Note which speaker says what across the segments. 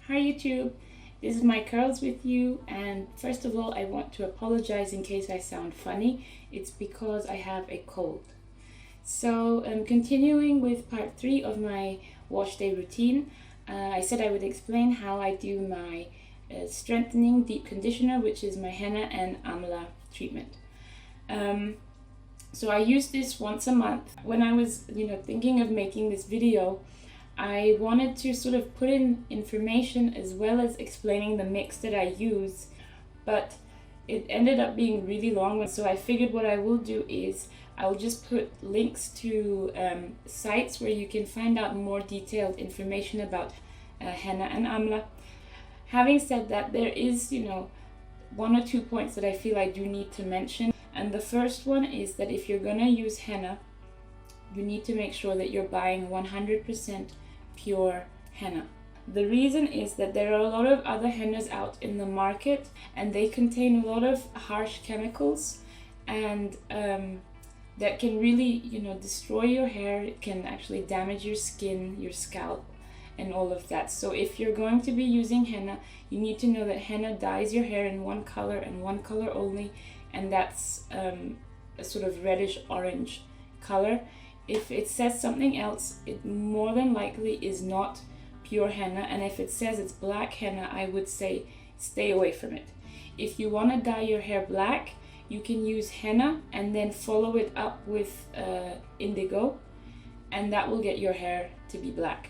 Speaker 1: Hi YouTube, this is my curls with you, and first of all I want to apologize in case I sound funny. It's because I have a cold. So continuing with part 3 of my wash day routine, I said I would explain how I do my strengthening deep conditioner, which is my Henna and Amla treatment. So I use this once a month. When I was thinking of making this video, I wanted to sort of put in information as well as explaining the mix that I use, but it ended up being really long, so I figured what I will do is I'll just put links to sites where you can find out more detailed information about Henna and Amla. Having said that, there is one or two points that I feel I do need to mention, and the first one is that if you're gonna use henna, you need to make sure that you're buying 100% pure henna. The reason is that there are a lot of other hennas out in the market and they contain a lot of harsh chemicals, and that can really destroy your hair. It can actually damage your skin, your scalp, and all of that. So if you're going to be using henna, you need to know that henna dyes your hair in one color and one color only, and that's a sort of reddish orange color. If it says something else, it more than likely is not pure henna, and if it says it's black henna, I would say stay away from it. If you want to dye your hair black, you can use henna and then follow it up with indigo, and that will get your hair to be black.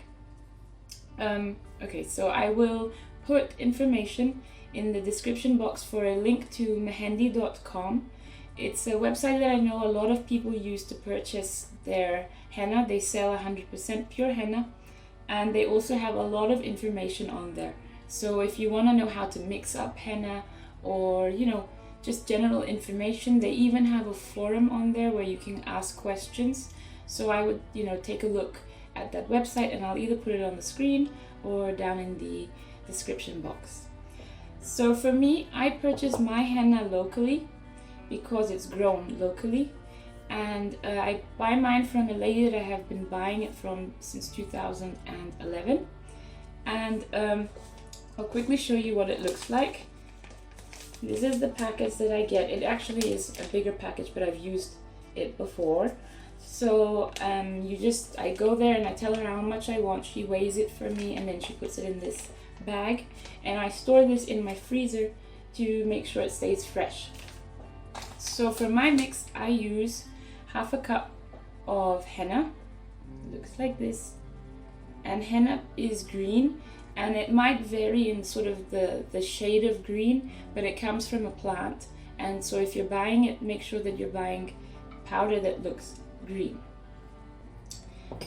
Speaker 1: Okay, so I will put information in the description box for a link to mehendi.com. It's a website that I know a lot of people use to purchase their henna. They sell 100% pure henna, and they also have a lot of information on there. So if you want to know how to mix up henna, or just general information, they even have a forum on there where you can ask questions. So I would take a look at that website, and I'll either put it on the screen or down in the description box. So for me, I purchase my henna locally because it's grown locally, and I buy mine from a lady that I have been buying it from since 2011, and I'll quickly show you what it looks like. This is the package that I get. It actually is a bigger package, but I've used it before. So I go there and I tell her how much I want. She weighs it for me, and then she puts it in this bag, and I store this in my freezer to make sure it stays fresh. So for my mix, I use half a cup of henna. It looks like this, and henna is green, and it might vary in sort of the shade of green, but it comes from a plant, and so if you're buying it, make sure that you're buying powder that looks green.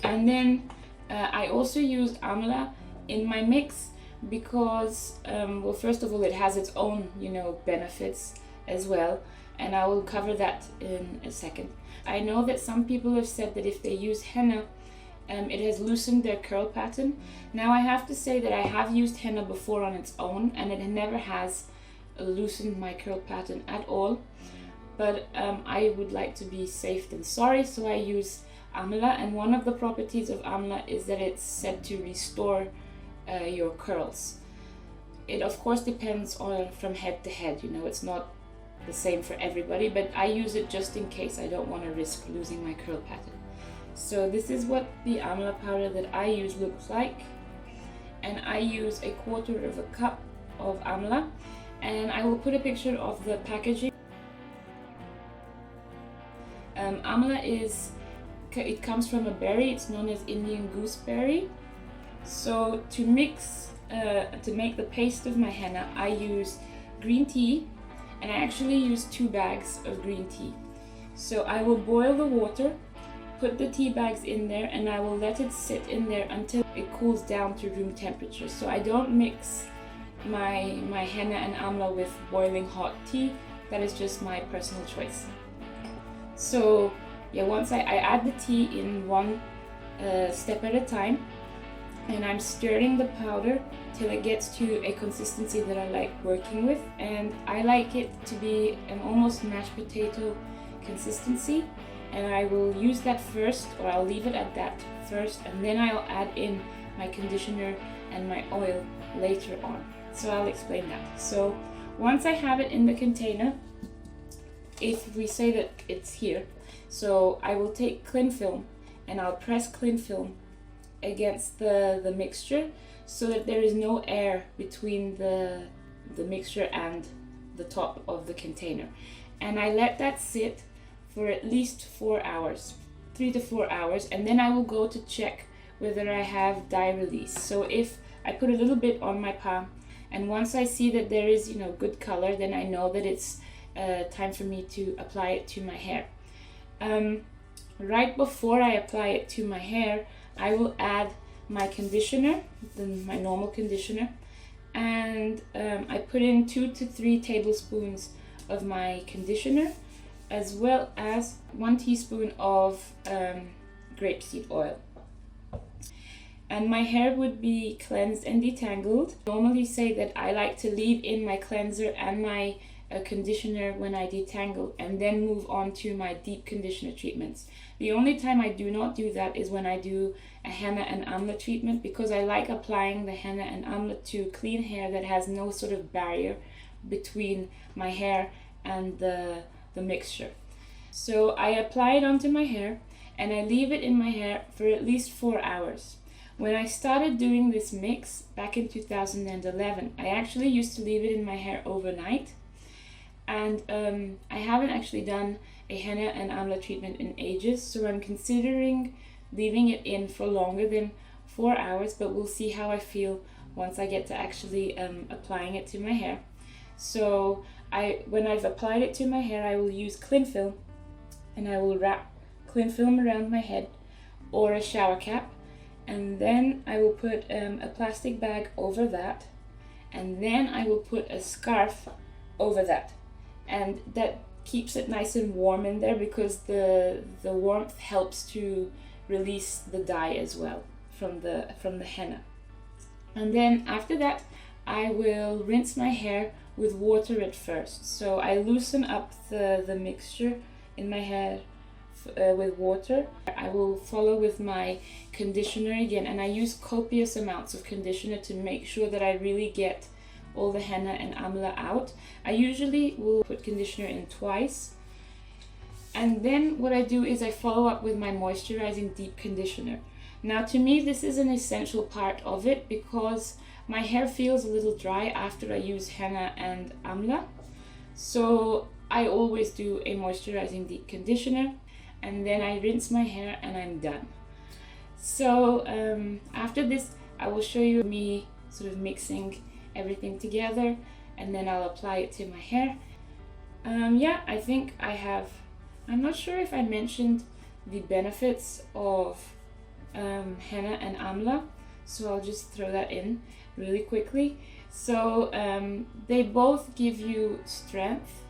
Speaker 1: And then I also use amla in my mix because well, first of all, it has its own benefits as well, and I will cover that in a second. I know that some people have said that if they use henna, it has loosened their curl pattern. Now I have to say that I have used henna before on its own, and it never has loosened my curl pattern at all. But I would like to be safe than sorry, so I use amla, and one of the properties of amla is that it's said to restore your curls. It of course depends on from head to head, it's not the same for everybody, but I use it just in case I don't want to risk losing my curl pattern. So this is what the amla powder that I use looks like, and I use 1/4 of a cup of amla, and I will put a picture of the packaging. Amla it comes from a berry. It's known as Indian gooseberry. So to make the paste of my henna, I use green tea, and I actually use 2 bags of green tea. So I will boil the water, put the tea bags in there, and I will let it sit in there until it cools down to room temperature. So I don't mix my henna and amla with boiling hot tea. That is just my personal choice. So yeah, once I add the tea in one step at a time, and I'm stirring the powder till it gets to a consistency that I like working with, and I like it to be an almost mashed potato consistency. and I will use that first, or I'll leave it at that first, and then I'll add in my conditioner and my oil later on. So I'll explain that. So once I have it in the container, if we say that it's here, so I will take cling film and I'll press cling film against the mixture so that there is no air between the mixture and the top of the container. And I let that sit for at least 4 hours, 3 to 4 hours, and then I will go to check whether I have dye release. So if I put a little bit on my palm, and once I see that there is, good color, then I know that it's time for me to apply it to my hair. Right before I apply it to my hair, I will add my conditioner, my normal conditioner, and I put in 2 to 3 tablespoons of my conditioner, as well as 1 teaspoon of grapeseed oil. And my hair would be cleansed and detangled. I normally say that I like to leave in my cleanser and my conditioner when I detangle, and then move on to my deep conditioner treatments. The only time I do not do that is when I do a Henna and Amla treatment, because I like applying the Henna and Amla to clean hair that has no sort of barrier between my hair and the mixture. So I apply it onto my hair and I leave it in my hair for at least 4 hours. When I started doing this mix back in 2011, I actually used to leave it in my hair overnight. And I haven't actually done a Henna and Amla treatment in ages, so I'm considering leaving it in for longer than 4 hours, but we'll see how I feel once I get to actually applying it to my hair. So when I've applied it to my hair, I will use cling film, and I will wrap cling film around my head or a shower cap, and then I will put a plastic bag over that, and then I will put a scarf over that. And that keeps it nice and warm in there, because the warmth helps to release the dye as well from the henna. And then after that, I will rinse my hair with water at first. So I loosen up the mixture in my hair with water. I will follow with my conditioner again, and I use copious amounts of conditioner to make sure that I really get all the Henna and Amla out. I usually will put conditioner in twice, and then what I do is I follow up with my moisturizing deep conditioner. Now, to me, this is an essential part of it, because my hair feels a little dry after I use Henna and Amla, so I always do a moisturizing deep conditioner, and then I rinse my hair and I'm done. So after this, I will show you me sort of mixing everything together, and then I'll apply it to my hair. Yeah, I think I'm not sure if I mentioned the benefits of Henna and Amla, so I'll just throw that in really quickly. So they both give you strength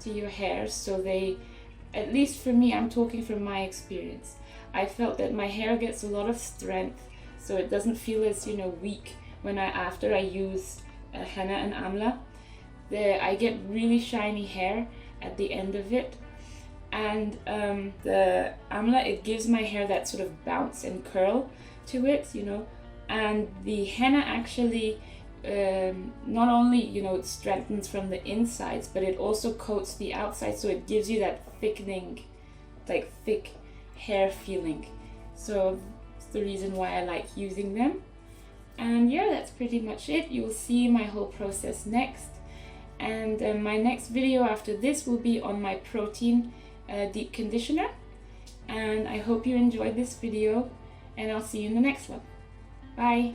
Speaker 1: to your hair, so they, at least for me, I'm talking from my experience, I felt that my hair gets a lot of strength, so it doesn't feel as weak when after I use Henna and Amla. I get really shiny hair at the end of it, and the Amla, it gives my hair that sort of bounce and curl to it, and the Henna actually not only it strengthens from the insides, but it also coats the outside, so it gives you that thickening, like thick hair feeling. So it's the reason why I like using them. And yeah, that's pretty much it. You'll see my whole process next, and my next video after this will be on my protein deep conditioner. And I hope you enjoyed this video, and I'll see you in the next one. Bye.